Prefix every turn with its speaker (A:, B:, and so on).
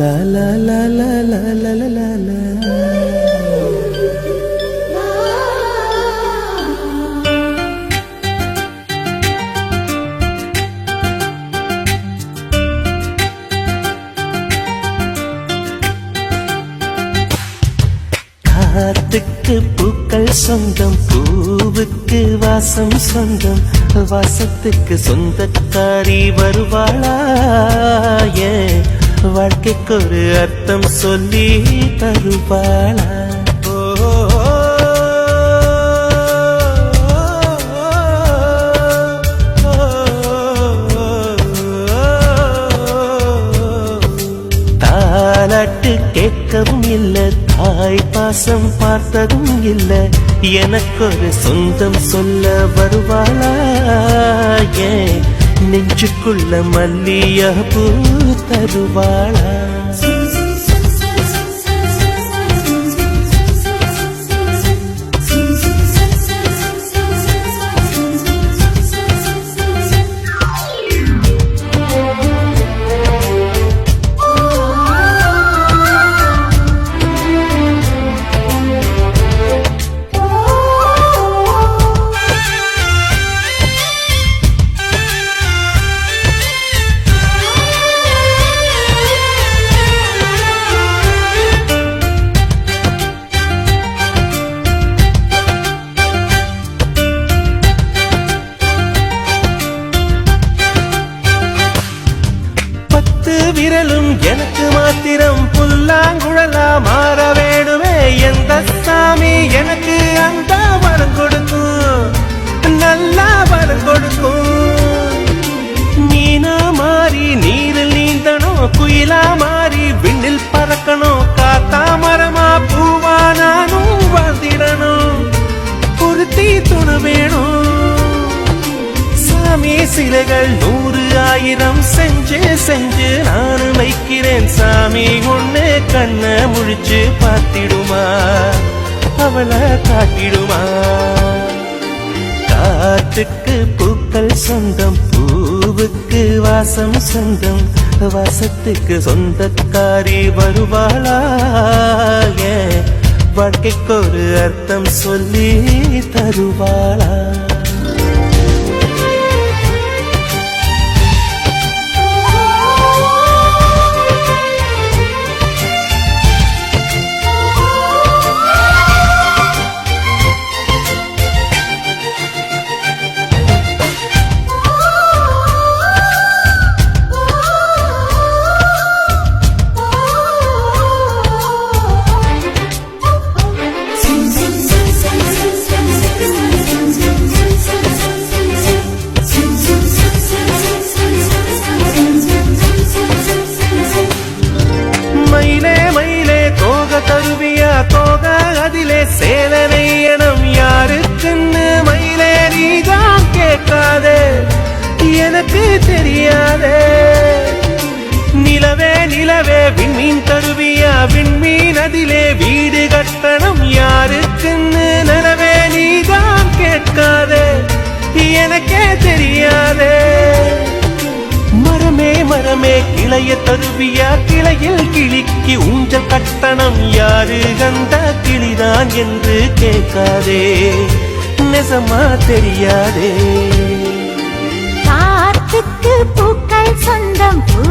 A: La la la la la la la la la. காத்துக்கு பூக்கள் சொந்தம், பூவுக்கு வாசம் சொந்தம், வாசத்துக்கு சொந்தக்காரி வருவாளா? வாழ்க்கைக்கு ஒரு அர்த்தம் சொல்லி தருவாளா? தாலாட்டு கேட்கவும் இல்லை, தாய் பாசம் பார்த்ததும் இல்லை, எனக்கு ஒரு சொந்தம் சொல்ல வருவாளா? நெஞ்சுக்குள்ள மல்லிய பூ தருவாளா? விரலும் எனக்கு மாத்திரம் புல்லாங்குழலா மாற வேணுமே. எந்த சாமி எனக்கு அந்த வரம் கொடுக்கும், நல்லா வரம் கொடுக்கும். மீனா மாறி நீரில் நீந்தணும், குயிலா மாறி விண்ணில் பறக்கணும், காத்தா மரமா பூவா நானும் வாழ்ந்திடணும். பொருத்தி துணை வேணும். சாமி சிலைகள் 100,000 செஞ்சு செஞ்சு நானும் வைக்கிறேன். சாமி ஒண்ணு கண்ண முழிச்சு பார்த்திடுமா, அவளை காட்டிடுமா? காத்துக்கு பூக்கள் சொந்தம், பூவுக்கு வாசம் சொந்தம், வாசத்துக்கு சொந்தக்காரி வருவாளா? வாழ்க்கைக்கு ஒரு அர்த்தம் சொல்லி தருவாளா? தருவியா தோக அதிலே சேலனை எனம் யாருக்குன்னு மயிலே நீதான் கேட்காதே, எனக்கு தெரியாதே. நிலவே நிலவே விண்மீன் தருவியா, விண்மீன் அதிலே வீடு கட்டணம் யாருக்குன்னு நிலவே நீதான் கேட்காதே, எனக்கே தெரியாதே. மரமே மரமே கிளைய தருவியா, கிளையில் கிளிக்கு ஊஞ்சல் கட்டணம் யாரு கண்ட கிளிதான் என்று கேட்காதே, நெசமா தெரியாதே.
B: காத்துக்கு பூக்கள் சொந்தம், பூ